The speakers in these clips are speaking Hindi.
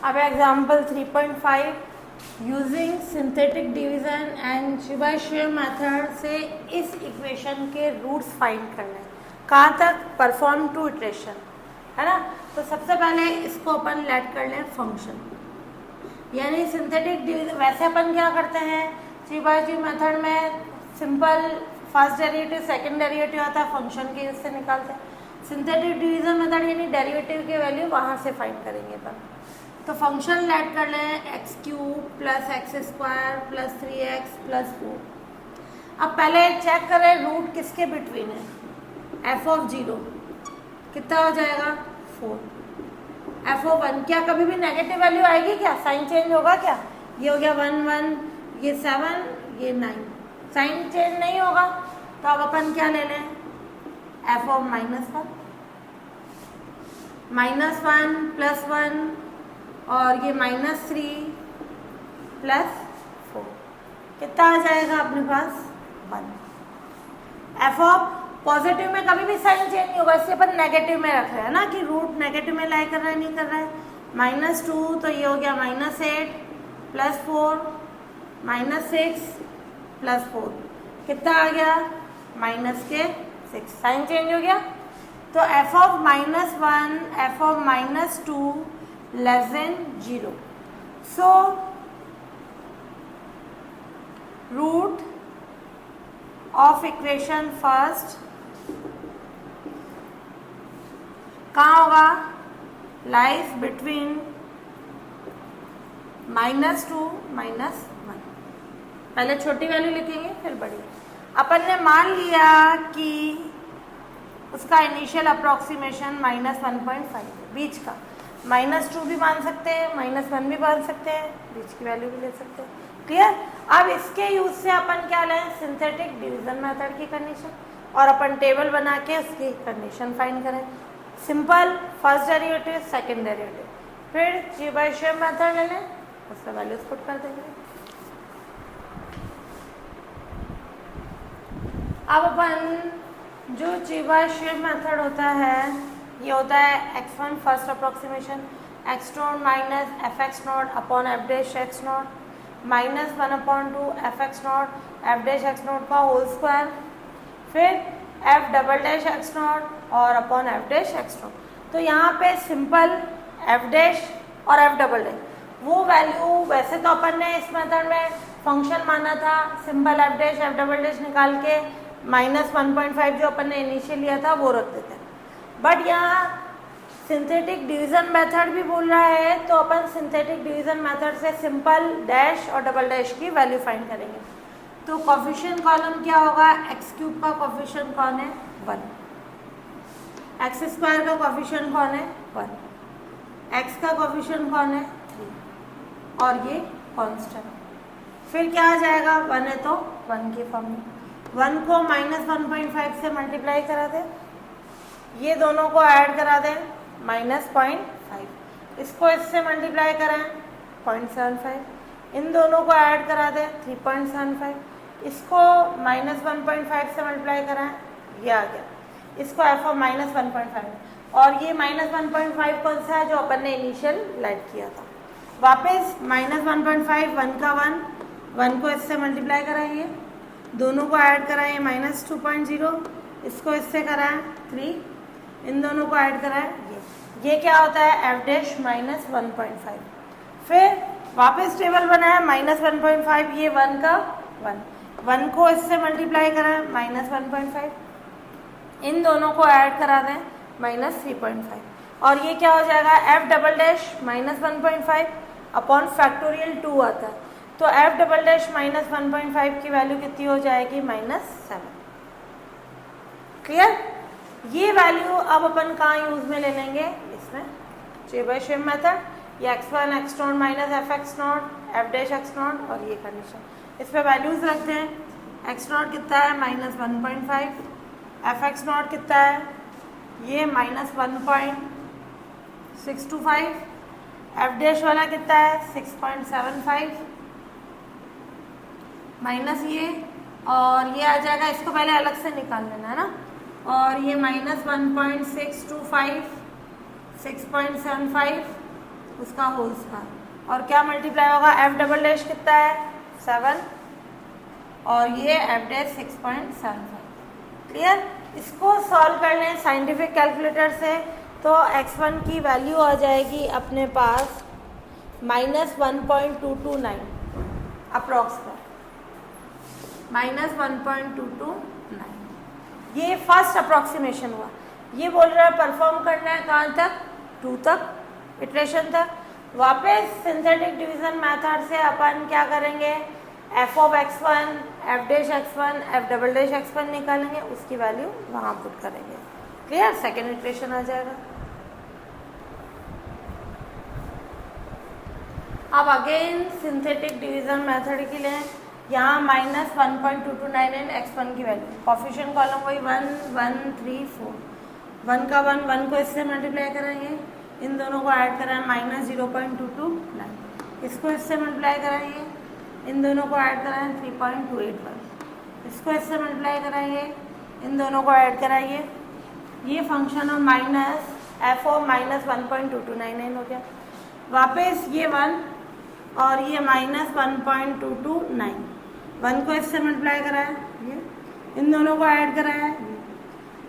अब example 3.5 using synthetic division and Chebyshev method से इस इक्वेशन के रूट्स फाइंड करना है। कहाँ तक? परफॉर्म टू इटरेशन, है ना। तो सबसे पहले इसको अपन लेट कर लें फंक्शन, यानी सिंथेटिक डिवीजन। वैसे अपन क्या करते हैं चेबीशेव मेथड में, simple first derivative second derivative आता है, फंक्शन के इससे निकालते हैं। सिंथेटिक डिवीजन मेथड यानी डेरिवेटिव की वैल्यू वहाँ से फाइंड करेंगे अपन। तो फंक्शन लेट कर लें x cube plus x square plus 3x plus 4। अब पहले चेक करें रूट किसके बिटवीन है। एफ ऑफ 0 कितना हो जाएगा 4। एफ ऑफ 1 क्या कभी भी नेगेटिव वैल्यू आएगी क्या? साइन चेंज होगा क्या? ये हो गया 1 1, ये 7, ये 9, साइन चेंज नहीं होगा। तो अब अपन क्या ले लें एफ ऑफ -1 प्लस 1 और ये -3 प्लस 4 कितना आ जाएगा अपने पास 1। एफ ऑफ पॉजिटिव में कभी भी साइन चेंज नहीं होगा, इससे अपन नेगेटिव में रख रहे हैं ना कि रूट नेगेटिव में लाई कर रहा है, नहीं कर रहा है। -2 तो ये हो गया -8 प्लस 4 -6 प्लस 4 कितना आ गया -6, साइन चेंज हो गया। तो F of -1 F of -2 less than 0. So root of equation first कहाँ होगा? lies between -2 -1। पहले छोटी वैल्यू लिखेंगे फिर बड़ी। अपन ने मान लिया कि उसका इनिशियल अप्रोक्सीमेशन -1.5 बीच का। -2 भी मान सकते हैं, -1 भी मान सकते हैं, बीच की वैल्यू भी ले सकते हैं। क्लियर? अब इसके यूज से अपन क्या लें सिंथेटिक डिवीजन मेथड की कंडीशन, और अपन टेबल बना के उसकी कंडीशन फाइंड करें। Simple first derivative second derivative, फिर चेबीशेव मेथड ले लें, उसका वैल्यूज पुट कर देंगे। अब अपन जो चेबीशेव मेथड होता है ये होता है x1 first approximation, x0 minus fx0 upon f dash x0 -1/2 fx0 f dash x0 का होल स्क्वायर, फिर f डबल डैश x0 और अपॉन f डैश x0। तो यहाँ पे सिंपल f डैश और f डबल डैश वो वैल्यू, वैसे तो अपन ने इस मेथड में फंक्शन माना था, simple f dash f double dash निकाल के -1.5 जो अपन ने इनिशियल लिया था वो रख देते हैं। बट यहाँ सिंथेटिक डिवीजन मेथड भी बोल रहा है, तो अपन सिंथेटिक डिवीजन मेथड से सिंपल डैश और डबल डैश की वैल्यू फाइंड करेंगे। तो कोफिशिएंट कॉलम क्या होगा? एक्स क्यूब का कोफिशिएंट कौन है? 1। एक्स स्क्वायर का कोफिशिएंट कौन है? 1। एक्स का कोफिशिएंट कौन है? 3 और ये कांस्टेंट। फिर क्या आ जाएगा? 1 है तो 1 की फॉर्म में 1 को -1.5 से मल्टीप्लाई करा दें, ये दोनों को ऐड करा दें -0.5, इसको इससे मल्टीप्लाई कराएं 0.75, इन दोनों को ऐड करा दें 3.75, इसको -1.5 से मल्टीप्लाई कराएं, ये आ गया। इसको f ऑफ -1.5 और ये -1.5 कौन सा है? जो अपन ने इनिशियल लेट किया था। वापस -1.5 1 का 1 को इससे मल्टीप्लाई कराइए, दोनों को ऐड कराइए -2.0, इसको इससे कराएं 3, इन दोनों को ऐड कराएं ये क्या होता है? f dash -1.5। फिर वापस टेबल बनाया -1.5, ये 1 का 1 को इससे मल्टीप्लाई कराएं -1.5, इन दोनों को ऐड करा दें -3.5 और ये क्या हो जाएगा? f double dash -1.5 upon factorial 2 आता है, तो f डबल डैश -1.5 की वैल्यू कितनी हो जाएगी? -7। क्लियर? ये वैल्यू अब अपन कहाँ यूज में ले लेंगे? इसमें चेबीशेव मेथड, ये x1 x0 minus fx0 f dash x0 और ये कंडीशन, इस पे वैल्यूज रखते हैं। x0 कितना है? -1.5, fx0 कितना है? ये -1.625, f डैश वाला कितना है? 6.75 माइनस ये, और ये आ जाएगा, इसको पहले अलग से निकाल लेना है ना, और ये -1.625 6.75 उसका होल स्क्वायर, और क्या मल्टीप्लाई होगा, एफ डबल डैश कितना है 7 और ये एफ डैश 6.75। क्लियर। इसको सॉल्व कर लें साइंटिफिक कैलकुलेटर से तो x1 की वैल्यू आ जाएगी अपने पास -1.229 अप्रॉक्स पर, -1.229। ये फर्स्ट अप्रॉक्सीमेशन हुआ। ये बोल रहा है परफॉर्म करना है कहाँ तक, 2 तक, इटरेशन तक। वापस सिंथेटिक डिवीजन मेथड से अपन क्या करेंगे, F of x1, f dash x1, F double dash x1 निकालेंगे, उसकी वैल्यू वहाँ पुट करेंगे। क्लियर। सेकेंड इटरेशन आ जाएगा। अब अगेन सिंथेटिक डिवीजन मेथड के लिए यहाँ -1.229 x1 की वैल्यू, कॉफिशिएंट कॉलम वही 1 1 3 4, 1 का 1 को इससे मल्टीप्लाई करेंगे, इन दोनों को ऐड कराएं -0.229, इसको इससे मल्टीप्लाई कराएंगे, इन दोनों को ऐड कराएं 3.281, इसको इससे मल्टीप्लाई कराएंगे, इन दोनों को ऐड कराइए, ये function of minus F of -1.2299 हो गया। वापस ये 1 और ये -1.229, 1 को इससे मल्टीप्लाई कराया, ये इन दोनों को ऐड कराया,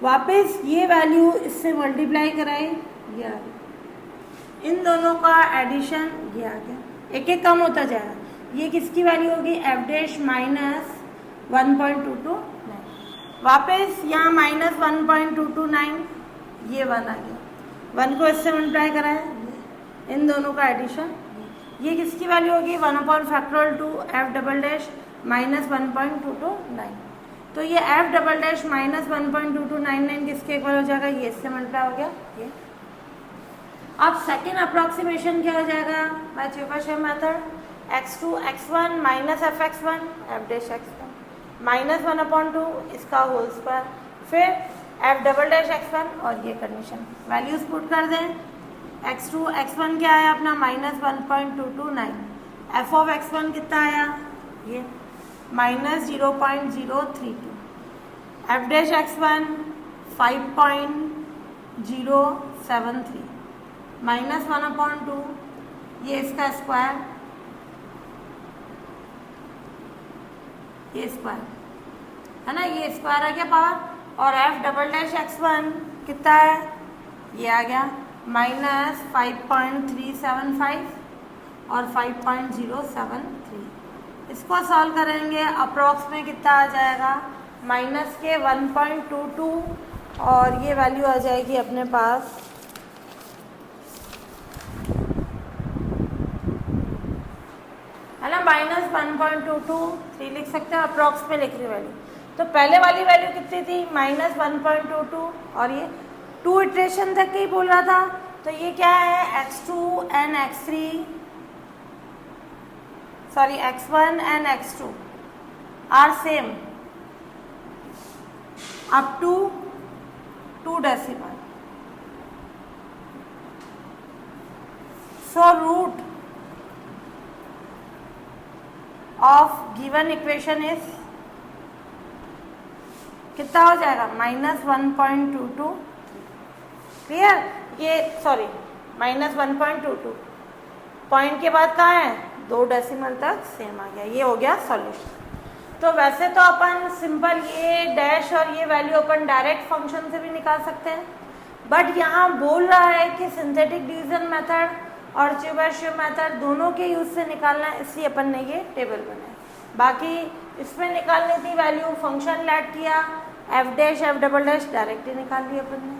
वापस ये वैल्यू इससे मल्टीप्लाई कराई, ये आ गया, इन दोनों का एडिशन ये आ गया, एक एक कम होता जाएगा। ये किसकी वैल्यू होगी, एफ डैश -1.229, वापस यहाँ -1.229, ये 1 आ गया, 1 को इससे मल्टीप्लाई कराया, इन दोनों का एडिशन, ये किसकी वैल्यू होगी 1/2 एफ डबल डैश -1.229। तो ये एफ डबल डैश -1.2299 किसके इक्वल हो जाएगा, ये इससे मल्टीप्लाई हो गया ये। अब सेकेंड अप्रॉक्सीमेशन क्या हो जाएगा by Chebyshev method, x2 x1 minus f x1 f dash x1 -1/2 इसका होल स्क्वायर, फिर एफ डबल डैश x1 और ये कंडीशन, वैल्यूज पुट कर दें। x2 x1 क्या आया अपना -1.229, एफ ऑफ x1 कितना आया ये -0.032, एफ डैश x1 5.073 -1/2 ये इसका स्क्वायर, ये स्क्वायर है ना, ये स्क्वायर आ गया पावर, और एफ डबल डैश x1 कितना है, ये आ गया -5.375 और 5.073। इसको सॉल्व करेंगे, अप्रॉक्स में कितना आ जाएगा -1.22 और ये वैल्यू आ जाएगी अपने पास है ना -1.223 लिख सकते हैं, अप्रॉक्स में लिख रही वैल्यू। तो पहले वाली वैल्यू कितनी थी -1.22 और ये 2 इटरेशन तक ही बोल रहा था, तो ये क्या है x2 and x3 sorry x1 and x2 are same up to 2 decimal, so root of given equation is कितना हो जाएगा -1.22। क्लियर, ये सॉरी -1.22 पॉइंट के बाद कहाँ है 2 डेसिमल तक सेम आ गया, ये हो गया सॉल्यूशन। तो वैसे तो अपन सिंपल ये डैश और ये वैल्यू अपन डायरेक्ट फंक्शन से भी निकाल सकते हैं, बट यहाँ बोल रहा है कि सिंथेटिक डिवीजन मेथड और चेबीशेव मेथड दोनों के यूज से निकालना है, इसलिए अपन ने ये टेबल बनाया। बाकी इसमें निकालनी थी वैल्यू, फंक्शन लैट किया, F dash F double dash direct ही निकाल लिया अपन ने।